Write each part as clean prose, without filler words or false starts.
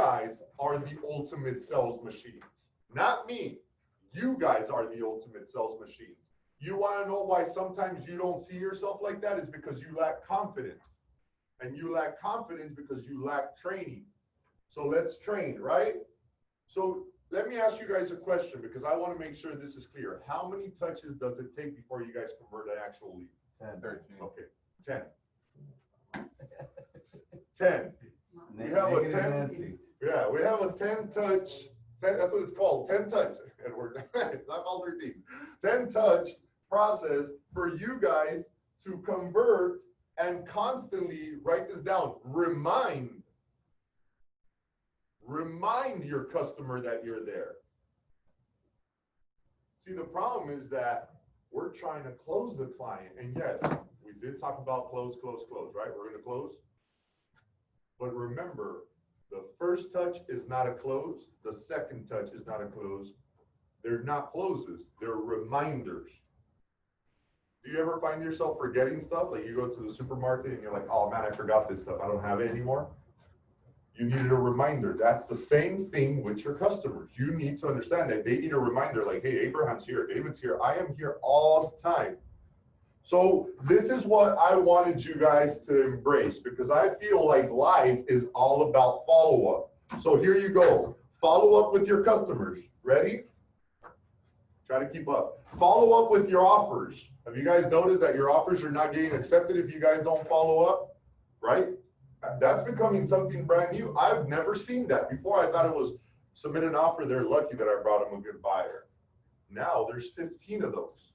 guys are the ultimate sales machines, not me. You guys are the ultimate sales machines. You want to know why sometimes you don't see yourself like that? It's because you lack confidence. And you lack confidence because you lack training. So let's train, right? So let me ask you guys a question because I want to make sure this is clear. How many touches does it take before you guys convert an actual lead? 10. 13. Okay, 10. 10. We have a 10. Yeah, we have a 10 touch. That's what it's called, 10 touch. Edward, it's not called 13. 10 touch process for you guys to convert and constantly write this down. Remind your customer that you're there. See, the problem is that we're trying to close the client. And yes, we did talk about close, right? We're going to close. But remember, the first touch is not a close. The second touch is not a close. They're not closes. They're reminders. Do you ever find yourself forgetting stuff? Like you go to the supermarket and you're like, oh man, I forgot this stuff. I don't have it anymore. You needed a reminder. That's the same thing with your customers. You need to understand that they need a reminder like, hey, Abraham's here, David's here. I am here all the time. So this is what I wanted you guys to embrace because I feel like life is all about follow-up. So here you go. Follow up with your customers. Ready? Try to keep up. Follow up with your offers. Have you guys noticed that your offers are not getting accepted if you guys don't follow up? Right? That's becoming something brand new. I've never seen that. Before I thought it was submit an offer, they're lucky that I brought them a good buyer. Now there's 15 of those.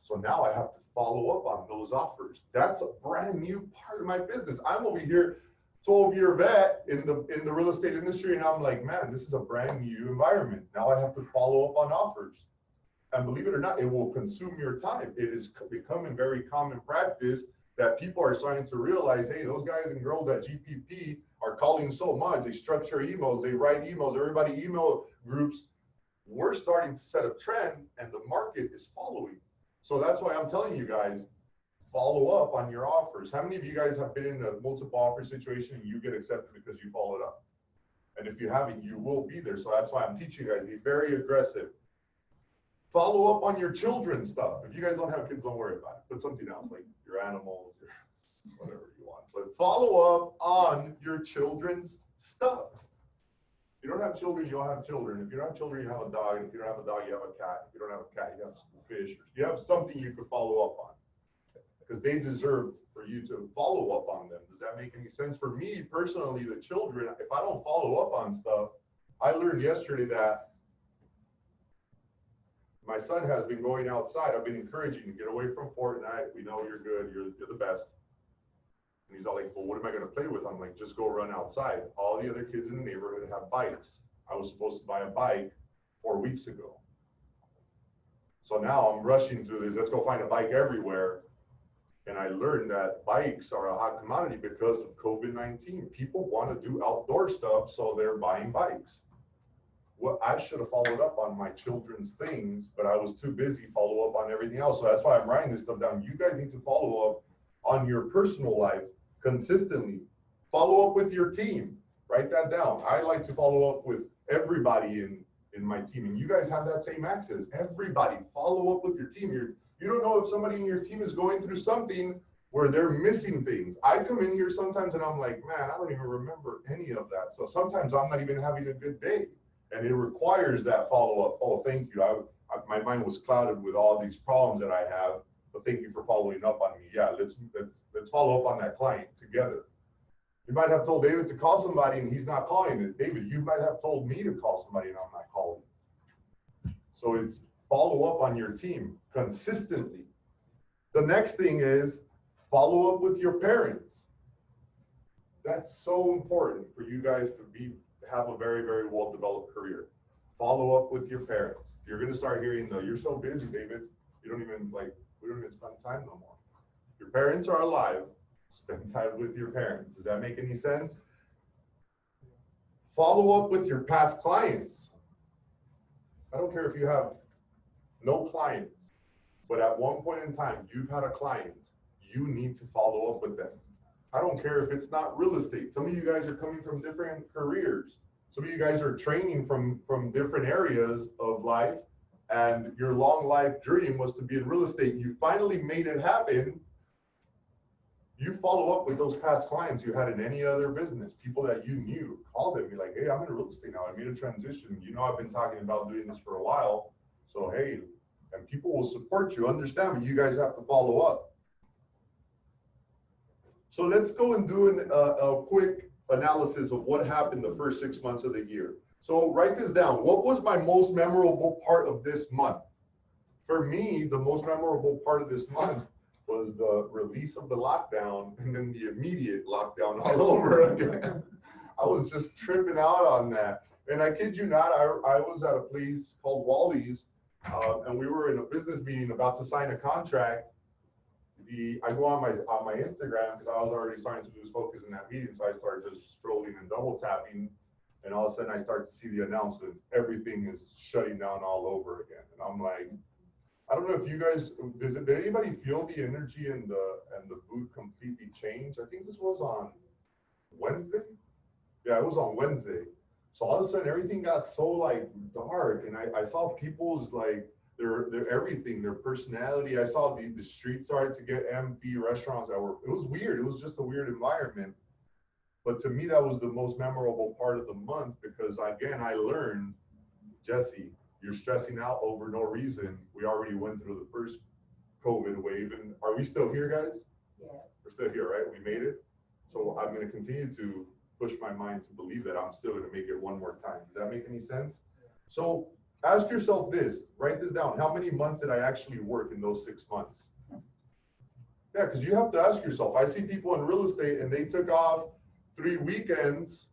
So now I have to follow up on those offers. That's a brand new part of my business. I'm over here 12-year vet in the real estate industry, and I'm like, man, this is a brand new environment. Now I have to follow up on offers. And believe it or not, it will consume your time. It is becoming very common practice that people are starting to realize, hey, those guys and girls at GPP are calling so much. They structure emails, they write emails, everybody email groups. We're starting to set a trend and the market is following. So that's why I'm telling you guys, follow up on your offers. How many of you guys have been in a multiple offer situation and you get accepted because you followed up? And if you haven't, you will be there. So that's why I'm teaching you guys, be very aggressive. Follow up on your children's stuff. If you guys don't have kids, don't worry about it. Put something else like your animals, your whatever you want. But follow up on your children's stuff. If you don't have children, you don't have children. If you don't have children, you have a dog. If you don't have a dog, you have a cat. If you don't have a cat, you have some fish. You have something you could follow up on because they deserve for you to follow up on them. Does that make any sense? For me personally, the children, if I don't follow up on stuff, I learned yesterday that my son has been going outside. I've been encouraging him to get away from Fortnite. We know you're good. You're the best. And he's all like, well, what am I going to play with? I'm like, just go run outside. All the other kids in the neighborhood have bikes. I was supposed to buy a bike 4 weeks ago. So now I'm rushing through this. Let's go find a bike everywhere. And I learned that bikes are a hot commodity because of COVID-19. People want to do outdoor stuff, so they're buying bikes. Well, I should have followed up on my children's things, but I was too busy follow up on everything else. So that's why I'm writing this stuff down. You guys need to follow up on your personal life consistently. Follow up with your team. Write that down. I like to follow up with everybody in my team. And you guys have that same access. Everybody, follow up with your team. You don't know if somebody in your team is going through something where they're missing things. I come in here sometimes and I'm like, man, I don't even remember any of that. So sometimes I'm not even having a good day. And it requires that follow-up. Oh, thank you. My mind was clouded with all these problems that I have, but thank you for following up on me. Yeah, let's follow up on that client together. You might have told David to call somebody and he's not calling it. David, you might have told me to call somebody and I'm not calling. So it's follow up on your team consistently. The next thing is follow up with your parents. That's so important for you guys to have a very, very well-developed career. Follow up with your parents. You're going to start hearing, no, you're so busy, David. We don't even spend time no more. Your parents are alive. Spend time with your parents. Does that make any sense? Follow up with your past clients. I don't care if you have no clients, but at one point in time, you've had a client. You need to follow up with them. I don't care if it's not real estate. Some of you guys are coming from different careers. Some of you guys are training from different areas of life, and your long life dream was to be in real estate. You finally made it happen. You follow up with those past clients you had in any other business, people that you knew. Call them, be like, hey, I'm in real estate now. I made a transition. You know, I've been talking about doing this for a while. So, hey, and people will support you. Understand, but you guys have to follow up. So let's go and do a quick analysis of what happened the first 6 months of the year. So write this down. What was my most memorable part of this month? For me, the most memorable part of this month was the release of the lockdown and then the immediate lockdown all over again. I was just tripping out on that. And I kid you not, I was at a place called Wally's, and we were in a business meeting about to sign a contract. I go on my Instagram because I was already starting to lose focus in that meeting, so I started just scrolling and double tapping, and all of a sudden I start to see the announcements. Everything is shutting down all over again, and I'm like, I don't know if you guys, did anybody feel the energy and the mood completely change? I think this was on Wednesday. Yeah, it was on Wednesday. So all of a sudden everything got so like dark, and I saw people's like their everything, their personality. I saw the streets started to get empty, restaurants that were, it was weird. It was just a weird environment. But to me, that was the most memorable part of the month because again, I learned, Jesse, you're stressing out over no reason. We already went through the first COVID wave, and are we still here, guys? Yes. We're still here, right? We made it. So I'm going to continue to push my mind to believe that I'm still going to make it one more time. Does that make any sense? So ask yourself this, write this down. How many months did I actually work in those 6 months? Yeah, because you have to ask yourself. I see people in real estate and they took off 3 weekends.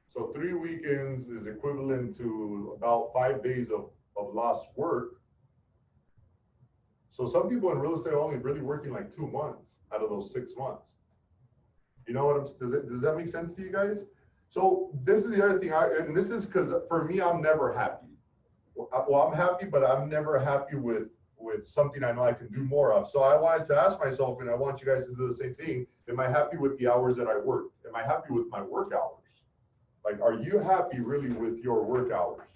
So 3 weekends is equivalent to about 5 days of lost work. So some people in real estate are only really working like 2 months out of those 6 months. You know what does that make sense to you guys? So this is the other thing, and this is because for me, I'm never happy. Well, I'm happy, but I'm never happy with something I know I can do more of. So I wanted to ask myself, and I want you guys to do the same thing. Am I happy with the hours that I work? Am I happy with my work hours? Like, are you happy really with your work hours?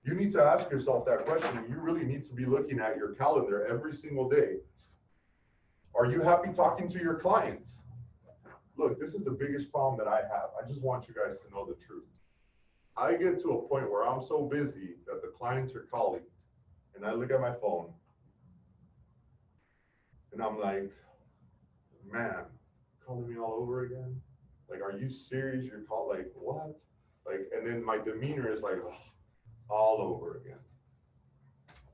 You need to ask yourself that question. You really need to be looking at your calendar every single day. Are you happy talking to your clients? Look, this is the biggest problem that I have. I just want you guys to know the truth. I get to a point where I'm so busy that the clients are calling, and I look at my phone, and I'm like, man, calling me all over again? Like, are you serious? You're called, like, what? Like, and then my demeanor is like, oh, all over again.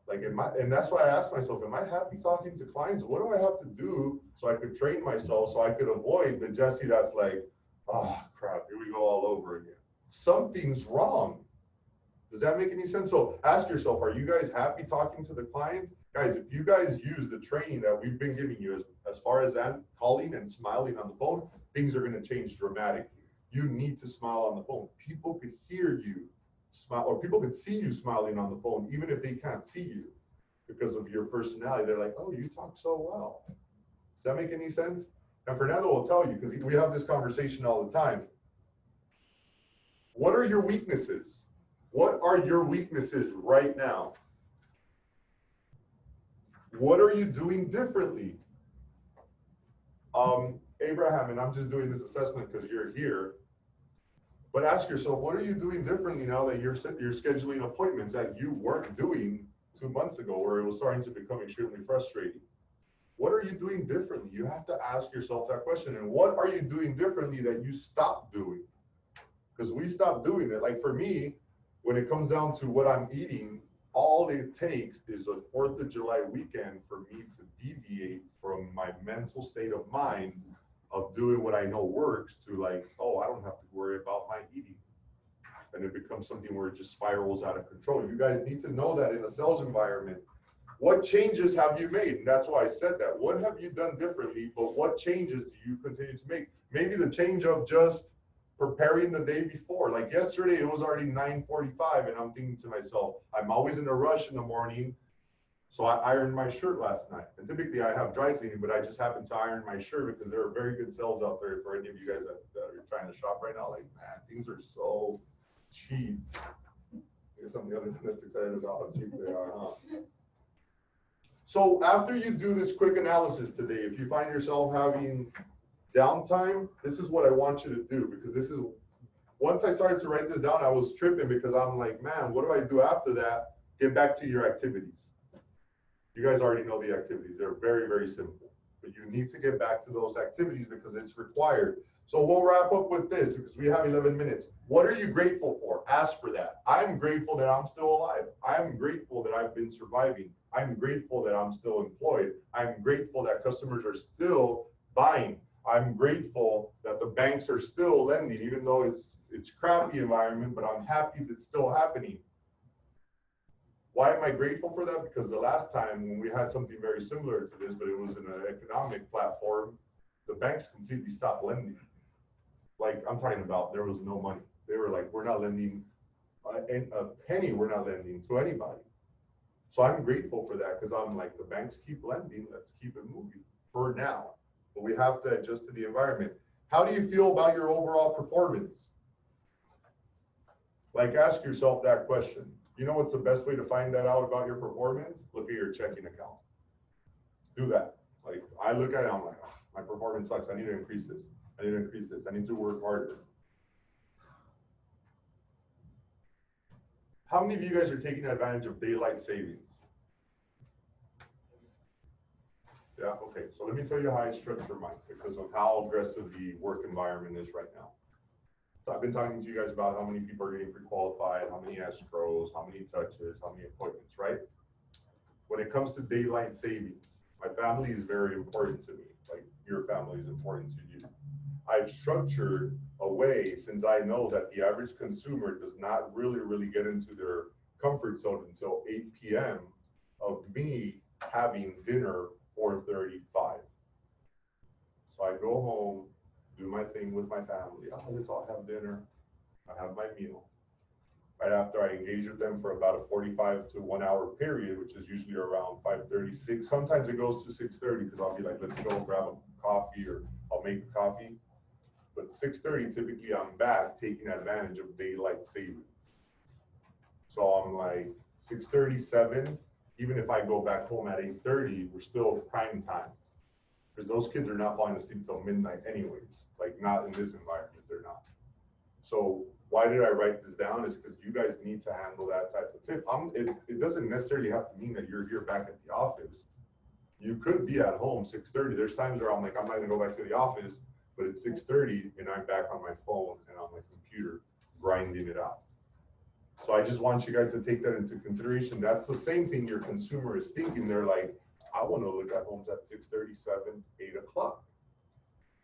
Like, and that's why I asked myself, am I happy talking to clients? What do I have to do so I could train myself so I could avoid the Jesse that's like, oh crap, here we go all over again. Something's wrong. Does that make any sense? So ask yourself, are you guys happy talking to the clients? Guys, if you guys use the training that we've been giving you as far as that calling and smiling on the phone, things are going to change dramatically. You need to smile on the phone. People could hear you smile, or people could see you smiling on the phone, even if they can't see you because of your personality. They're like, oh, you talk so well. Does that make any sense? And Fernando will tell you, because we have this conversation all the time. What are your weaknesses? What are your weaknesses right now? What are you doing differently? Abraham, and I'm just doing this assessment because you're here, but ask yourself, what are you doing differently now that you're scheduling appointments that you weren't doing 2 months ago, where it was starting to become extremely frustrating? What are you doing differently? You have to ask yourself that question. And what are you doing differently that you stopped doing? Because we stopped doing it. Like for me, when it comes down to what I'm eating, all it takes is a 4th of July weekend for me to deviate from my mental state of mind of doing what I know works to like, oh, I don't have to worry about my eating. And it becomes something where it just spirals out of control. You guys need to know that in a sales environment. What changes have you made? And that's why I said that. What have you done differently, but what changes do you continue to make? Maybe the change of just preparing the day before. Like yesterday, it was already 9:45, and I'm thinking to myself, I'm always in a rush in the morning. So I ironed my shirt last night. And typically I have dry cleaning, but I just happened to iron my shirt because there are very good sales out there for any of you guys that are trying to shop right now. Like, man, things are so cheap. Here's something the other thing that's excited about how cheap they are, huh? So after you do this quick analysis today, if you find yourself having downtime, this is what I want you to do, because this is, once I started to write this down, I was tripping because I'm like, man, what do I do after that? Get back to your activities. You guys already know the activities. They're very, very simple, but you need to get back to those activities because it's required. So we'll wrap up with this because we have 11 minutes. What are you grateful for? Ask for that. I'm grateful that I'm still alive. I'm grateful that I've been surviving. I'm grateful that I'm still employed. I'm grateful that customers are still buying. I'm grateful that the banks are still lending, even though it's crappy environment, but I'm happy that it's still happening. Why am I grateful for that? Because the last time when we had something very similar to this, but it was in an economic platform, the banks completely stopped lending. Like I'm talking about, there was no money. They were like, we're not lending a penny, we're not lending to anybody. So I'm grateful for that because I'm like, the banks keep lending, let's keep it moving for now. But we have to adjust to the environment. How do you feel about your overall performance? Like ask yourself that question. You know what's the best way to find that out about your performance? Look at your checking account. Do that. Like I look at it, I'm like, oh, my performance sucks. I need to increase this. I need to increase this. I need to work harder. How many of you guys are taking advantage of daylight savings? Yeah, okay. So let me tell you how I structure mine because of how aggressive the work environment is right now. So I've been talking to you guys about how many people are getting pre-qualified, how many escrows, how many touches, how many appointments, right? When it comes to daylight savings, my family is very important to me. Like your family is important to you. I've structured a way, since I know that the average consumer does not really get into their comfort zone until 8 p.m. of me having dinner 4:35. So I go home, do my thing with my family. Oh, let's all have dinner. I have my meal. Right after I engage with them for about a 45 to 1 hour period, which is usually around 5:36. Sometimes it goes to 6:30 because I'll be like, let's go grab a coffee or I'll make coffee. But 6:30, typically I'm back taking advantage of daylight savings. So I'm like 6:37, even if I go back home at 8:30, we're still prime time. Because those kids are not falling asleep till midnight anyways. Like not in this environment, they're not. So why did I write this down? Is because you guys need to handle that type of tip. It doesn't necessarily have to mean that you're here back at the office. You could be at home 6:30. There's times where I'm like, I'm not gonna go back to the office, but it's 6:30 and I'm back on my phone and on my computer grinding it out. So I just want you guys to take that into consideration. That's the same thing your consumer is thinking. They're like, I want to look at homes at 6:37, 8 o'clock.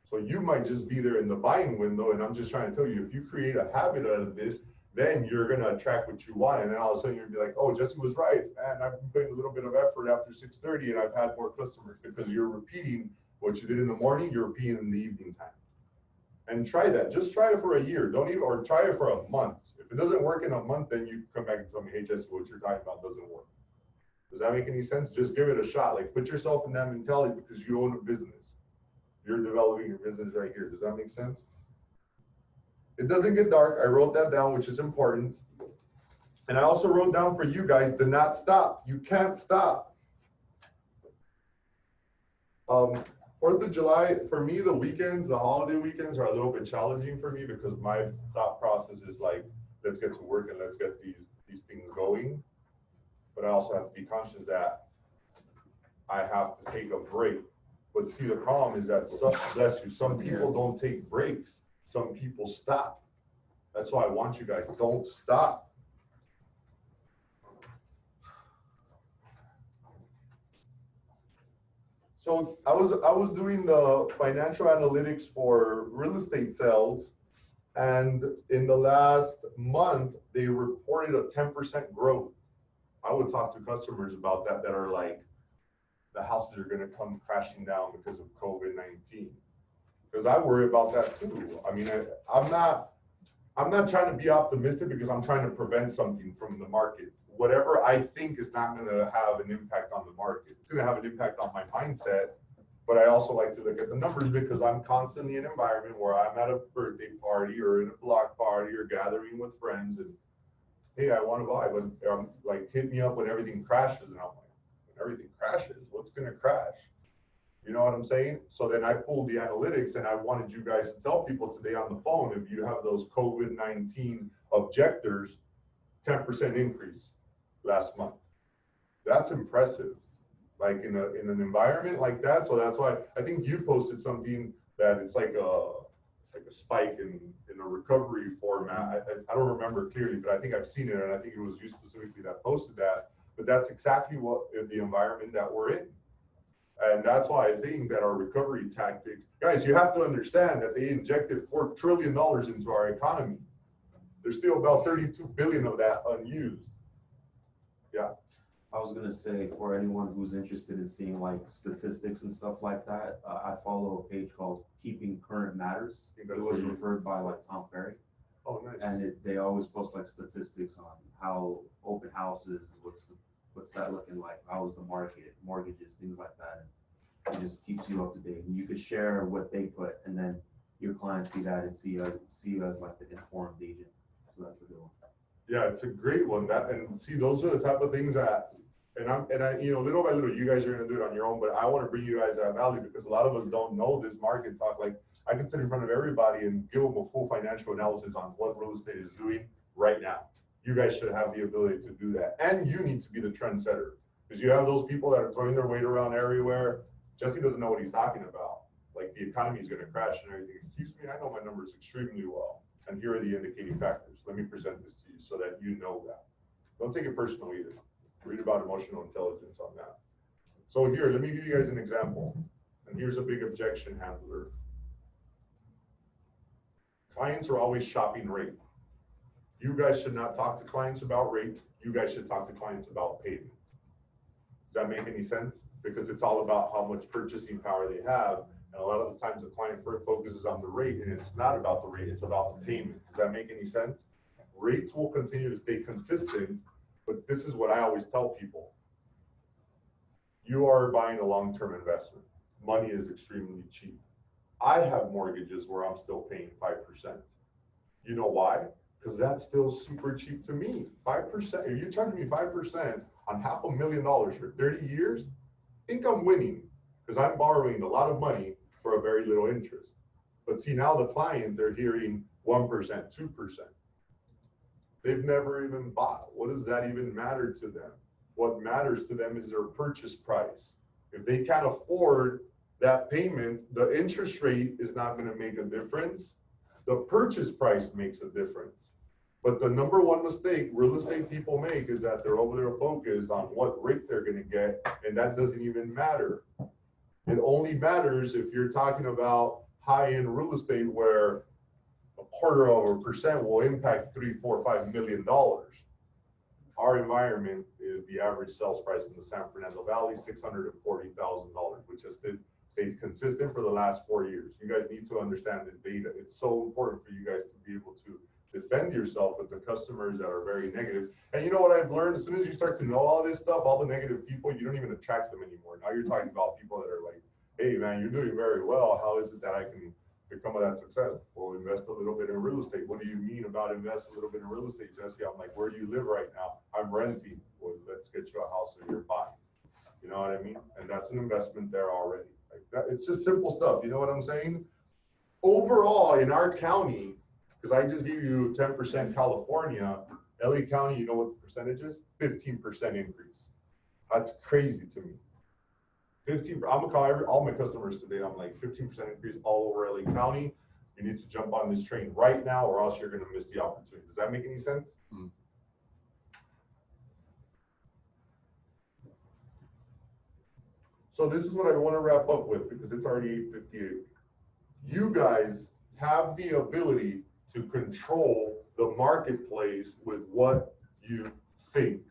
So you might just be there in the buying window. And I'm just trying to tell you, if you create a habit out of this, then you're going to attract what you want. And then all of a sudden you'll be like, oh, Jesse was right. And I've been putting a little bit of effort after 6:30 and I've had more customers because you're repeating what you did in the morning, you're repeating in the evening time. And try that. Just try it for a year. Don't even, or try it for a month. If it doesn't work in a month, then you come back and tell me, hey, Jesse, what you're talking about doesn't work. Does that make any sense? Just give it a shot. Like put yourself in that mentality because you own a business. You're developing your business right here. Does that make sense? It doesn't get dark. I wrote that down, which is important. And I also wrote down for you guys, do not stop. You can't stop. 4th of July, for me, the weekends, the holiday weekends are a little bit challenging for me because my thought process is like, let's get to work and let's get these things going. But I also have to be conscious that I have to take a break. But see, the problem is that, bless you, some people don't take breaks. Some people stop. That's why I want you guys, don't stop. So I was doing the financial analytics for real estate sales. And in the last month, they reported a 10% growth. I would talk to customers about that are like, the houses are going to come crashing down because of COVID-19. Because I worry about that too. I mean, I'm not trying to be optimistic because I'm trying to prevent something from the market. Whatever I think is not going to have an impact on the market. It's going to have an impact on my mindset, But I also like to look at the numbers because I'm constantly in an environment where I'm at a birthday party or in a block party or gathering with friends and, hey, I want to buy, but like hit me up when everything crashes. And I'm like, when everything crashes, what's going to crash? You know what I'm saying? So then I pulled the analytics and I wanted you guys to tell people today on the phone, if you have those COVID-19 objectors, 10% increase last month. That's impressive. Like in an environment like that. So that's why I think you posted something that it's like a spike in a recovery format. I don't remember clearly, but I think I've seen it, and I think it was you specifically that posted that. But that's exactly what the environment that we're in. And that's why I think that our recovery tactics, guys, you have to understand that they injected $4 trillion into our economy. There's still about 32 billion of that unused. Yeah. I was gonna say, for anyone who's interested in seeing like statistics and stuff like that, I follow a page called Keeping Current Matters. It was referred by like Tom Ferry. Oh, nice. And they always post like statistics on how open houses, what's that looking like, how is the market, mortgages, things like that. And it just keeps you up to date. And you could share what they put, and then your clients see that and see you as like the informed agent. So that's a good one. Yeah, it's a great one. That, and see, those are the type of things that, and I, you know, little by little, you guys are gonna do it on your own, but I want to bring you guys that value because a lot of us don't know this market talk. Like I can sit in front of everybody and give them a full financial analysis on what real estate is doing right now. You guys should have the ability to do that, and you need to be the trendsetter because you have those people that are throwing their weight around everywhere. Jesse doesn't know what he's talking about. Like the economy is going to crash and everything. Excuse me, I know my numbers extremely well, and here are the indicating factors. Let me present this to you so that you know that. Don't take it personal either. Read about emotional intelligence on that. So here, let me give you guys an example. And here's a big objection handler. Clients are always shopping rate. You guys should not talk to clients about rate. You guys should talk to clients about payment. Does that make any sense? Because it's all about how much purchasing power they have. And a lot of the times the client focuses on the rate, and it's not about the rate, it's about the payment. Does that make any sense? Rates will continue to stay consistent, but this is what I always tell people. You are buying a long-term investment. Money is extremely cheap. I have mortgages where I'm still paying 5%. You know why? Because that's still super cheap to me. 5%, if you're charging me 5% on $500,000 for 30 years, I think I'm winning because I'm borrowing a lot of money for a very little interest. But see, now the clients, they're hearing 1%, 2%. They've never even bought. What does that even matter to them? What matters to them is their purchase price. If they can't afford that payment, the interest rate is not going to make a difference. The purchase price makes a difference. But the number one mistake real estate people make is that they're over there focused on what rate they're going to get, and that doesn't even matter. It only matters if you're talking about high-end real estate where 0.25% will impact $3, $4, $5 million. Our environment is the average sales price in the San Fernando Valley, $640,000, which has stayed consistent for the last 4 years. You guys need to understand this data. It's so important for you guys to be able to defend yourself with the customers that are very negative. And you know what I've learned? As soon as you start to know all this stuff, all the negative people, you don't even attract them anymore. Now you're talking about people that are like, hey man, you're doing very well. How is it that I can become of that success? Well, invest a little bit in real estate. What do you mean about invest a little bit in real estate, Jesse? I'm like, where do you live right now? I'm renting. Well, let's get you a house so you're buying. You know what I mean? And that's an investment there already. Like that, it's just simple stuff. You know what I'm saying? Overall, in our county, because I just gave you 10% California, LA County, you know what the percentage is? 15% increase. That's crazy to me. 15, I'm gonna call all my customers today. I'm like 15% increase all over LA County. You need to jump on this train right now or else you're gonna miss the opportunity. Does that make any sense? Mm. So this is what I want to wrap up with because it's already 8:58. You guys have the ability to control the marketplace with what you think.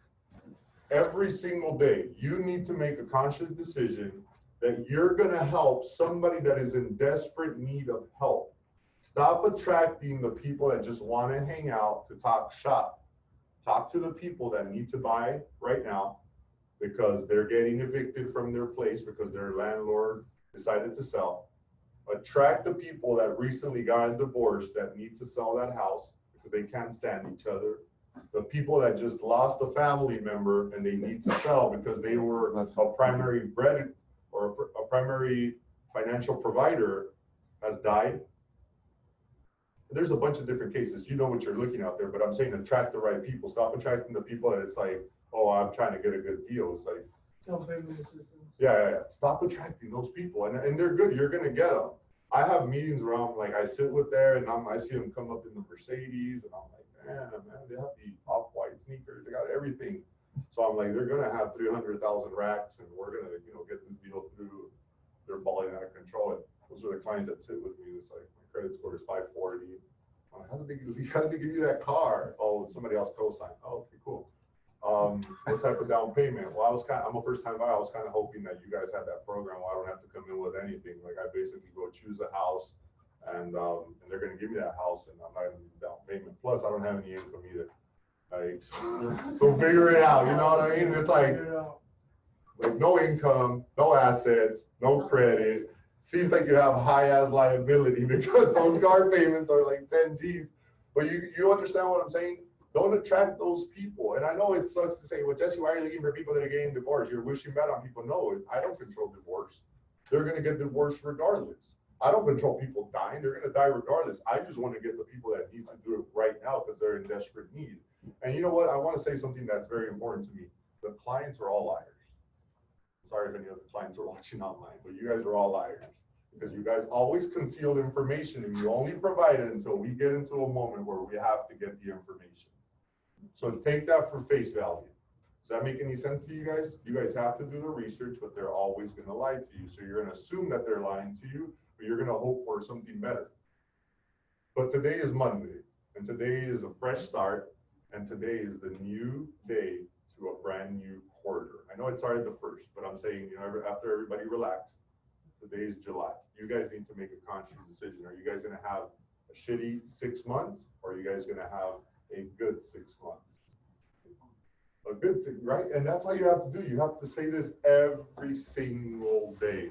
Every single day, you need to make a conscious decision that you're going to help somebody that is in desperate need of help. Stop attracting the people that just want to hang out to talk shop. Talk to the people that need to buy right now because they're getting evicted from their place because their landlord decided to sell. Attract the people that recently got a divorce that need to sell that house because they can't stand each other. The people that just lost a family member and they need to sell because they were a primary bread or a primary financial provider has died. There's a bunch of different cases. You know what you're looking out there, but I'm saying attract the right people. Stop attracting the people that it's like, oh, I'm trying to get a good deal. It's like, yeah. Stop attracting those people, and they're good. You're gonna get them. I have meetings where I'm like, I sit with there, and I see them come up in the Mercedes, and I'm like, man, they have the off-white sneakers. They got everything. So I'm like, they're gonna have 300,000 racks, and we're gonna, get this deal through. They're balling out of control. And those are the clients that sit with me. It's like my credit score is 540. I'm like, how did they give you that car? Oh, somebody else co-signed. Oh, okay, cool. What type of down payment? Well, I'm a first-time buyer. I was kind of hoping that you guys had that program where I don't have to come in with anything. Like I basically go choose a house, and they're going to give me that house, and I'm not going to need down payment. Plus, I don't have any income either. Like, so figure it out. You know what I mean? It's like no income, no assets, no credit. Seems like you have high-ass liability because those car payments are like 10 G's. But you understand what I'm saying? Don't attract those people. And I know it sucks to say, well, Jesse, why are you looking for people that are getting divorced? You're wishing bad on people. No, I don't control divorce. They're going to get divorced regardless. I don't control people dying. They're going to die regardless. I just want to get the people that need to do it right now because they're in desperate need. And you know what? I want to say something that's very important to me. The clients are all liars. Sorry if any of the clients are watching online, but you guys are all liars. Because you guys always conceal information and you only provide it until we get into a moment where we have to get the information. So take that for face value. Does that make any sense to you guys? You guys have to do the research, but they're always going to lie to you. So you're going to assume that they're lying to you, but you're going to hope for something better. But today is Monday, and today is a fresh start, and today is the new day to a brand new quarter. I know it started the 1st, but I'm saying, after everybody relaxed, today is July. You guys need to make a conscious decision. Are you guys going to have a shitty 6 months, or are you guys going to have a good 6 months? A good thing, right? And that's all you have to do. You have to say this every single day.